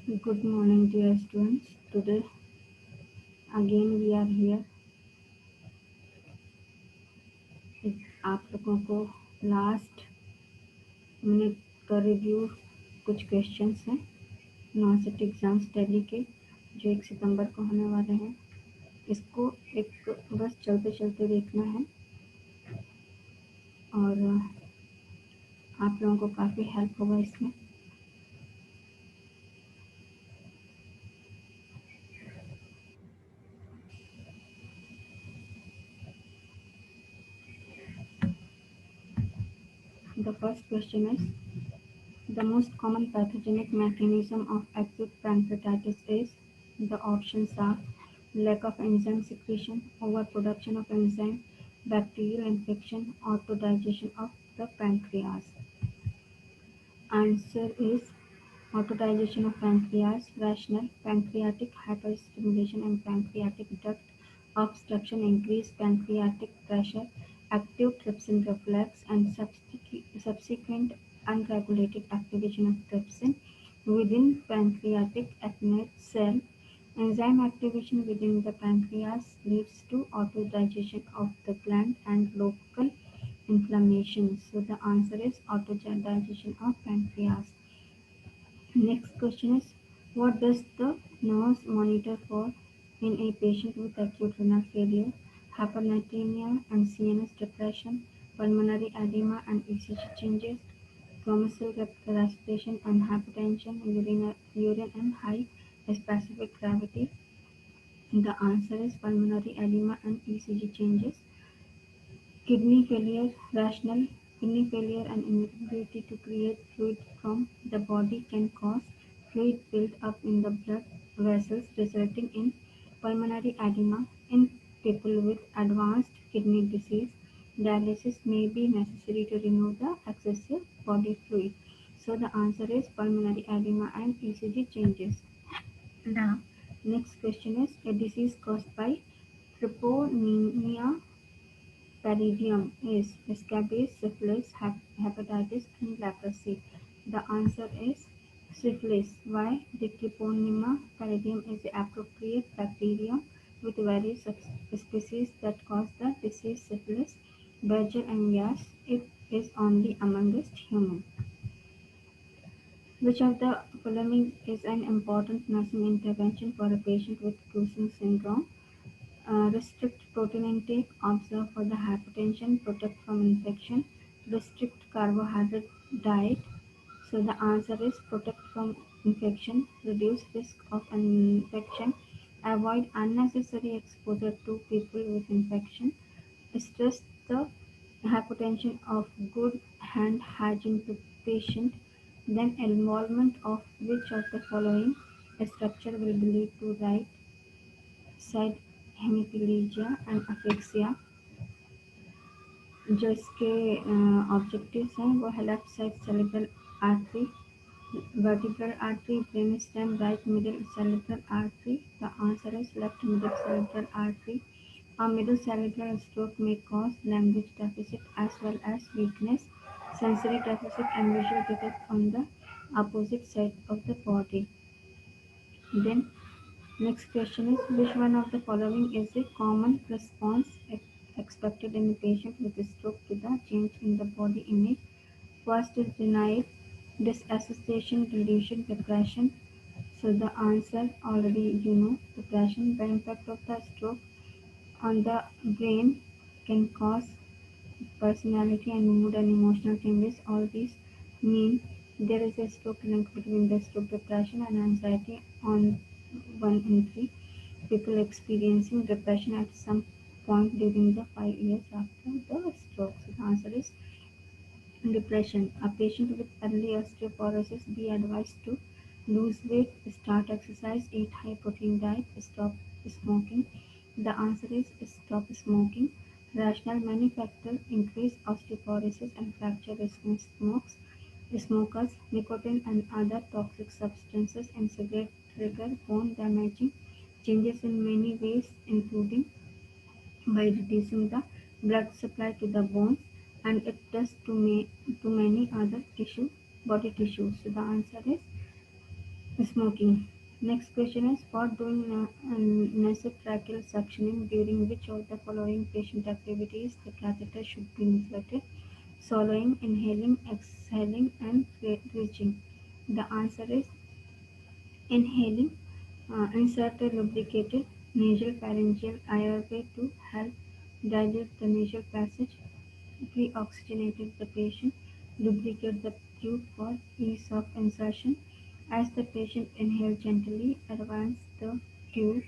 Good morning, dear students. Today again we are here. आप लोगों को लास्ट मिनट का रिव्यू कुछ क्वेश्चंस हैं नॉसेट एग्ज़ाम्स दिल्ली के जो 1 सितंबर को होने वाले हैं। इसको एक बस चलते चलते देखना है और आप लोगों को काफ़ी हेल्प होगा इसमें। The first question is, the most common pathogenic mechanism of acute pancreatitis is. The options are lack of enzyme secretion, overproduction of enzyme, bacterial infection, autodigestion of the pancreas. Answer is autodigestion of pancreas, rational, pancreatic hyperstimulation and pancreatic duct obstruction increase pancreatic pressure, active trypsin reflex, and subsequent unregulated activation of trypsin within pancreatic adnate cell. Enzyme activation within the pancreas leads to autodigestion of the gland and local inflammation. So the answer is autodigestion of pancreas. Next question is, what does the nurse monitor for in a patient with acute renal failure, hypernatremia and CNS depression, pulmonary edema and ECG changes, chromosome respiration and hypertension, urine and high specific gravity? The answer is pulmonary edema and ECG changes. Kidney failure, rational. Kidney failure and inability to create fluid from the body can cause fluid build-up in the blood vessels, resulting in pulmonary edema. In people with advanced kidney disease, dialysis may be necessary to remove the excessive body fluid. So the answer is pulmonary edema and ECG changes. Now, next question is, a disease caused by Treponema pallidum is scabies, syphilis, hepatitis, and leprosy. The answer is syphilis. Why? The Treponema pallidum is the appropriate bacterium with various species that cause the disease syphilis. Berger and yes, it is only amongst humans. Which of the following is an important nursing intervention for a patient with Cushing syndrome? Restrict protein intake, observe for the hypertension, protect from infection, restrict carbohydrate diet. So the answer is protect from infection, reduce risk of infection, avoid unnecessary exposure to people with infection, stress the hypertension of good hand hygiene to patient, then involvement of which of the following structure will lead to right side hemiplegia and aphasia. जो इसके objectives हैं वो है left side cerebral artery, vertebral artery, brainstem, right middle cerebral artery. The answer is left middle cerebral artery. A middle cerebral stroke may cause language deficit as well as weakness, sensory deficit, and visual defect on the opposite side of the body. Then next question is, which one of the following is a common response expected in a patient with a stroke to the change in the body image? First is denial, disassociation, delusion, depression. So the answer already you know, depression. The impact of the stroke on the brain can cause personality and mood and emotional changes. All these mean there is a stroke link between the stroke, depression, and anxiety on 1 in 3 people experiencing depression at some point during the 5 years after the stroke. So the answer is depression. A patient with early osteoporosis be advised to lose weight, start exercise, eat high protein diet, stop smoking. The answer is stop smoking. Rational many factors increase osteoporosis and fracture risk in smokers. Nicotine and other toxic substances in cigarette trigger bone damaging changes in many ways, including by reducing the blood supply to the bones, and it does to many other body tissues. So the answer is Smoking. Next question is for doing nasotracheal suctioning, during which of the following patient activities the catheter should be inserted: swallowing, inhaling, exhaling, and reaching. The answer is inhaling. Insert a lubricated nasal pharyngeal airway to help dilate the nasal passage. Pre-oxygenated the patient. Lubricate the tube for ease of insertion. As the patient inhales gently, advance the tube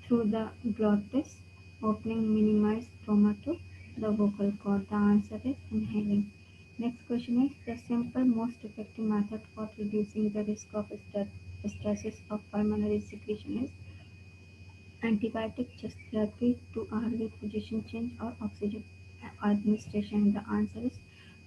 through the glottis opening, minimize trauma to the vocal cord. The answer is inhaling. Next question is the simple, most effective method for reducing the risk of stasis of pulmonary secretion is antibiotic, chest therapy, too early position change, or oxygen administration. The answer is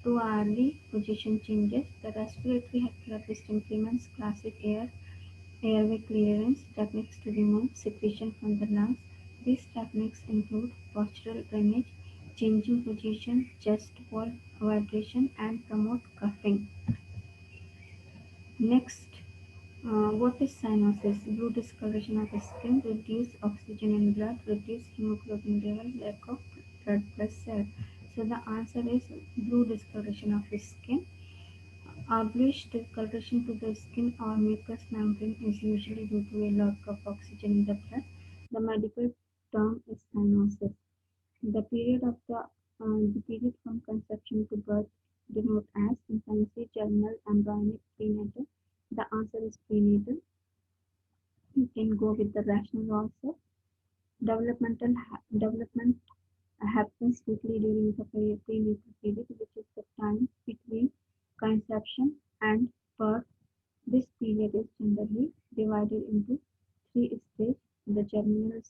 too early position changes. The respiratory therapist implements classic airway clearance techniques to remove secretion from the lungs. These techniques include postural drainage, changing position, chest wall vibration, and promote coughing. Next, what is cyanosis? Blue discoloration of the skin, reduced oxygen in blood, reduced hemoglobin level, lack of blood pressure. So the answer is blue discoloration of the skin. Bluish discoloration to the skin or mucous membrane is usually due to a lack of oxygen in the blood. The medical term is cyanosis. The period from conception to birth denoted as infancy, germinal, embryonic, prenatal. The answer is prenatal. You can go with the rational also. Development happens quickly during the prenatal period, which is the time between conception and birth. This period is generally divided into three stages: the germinal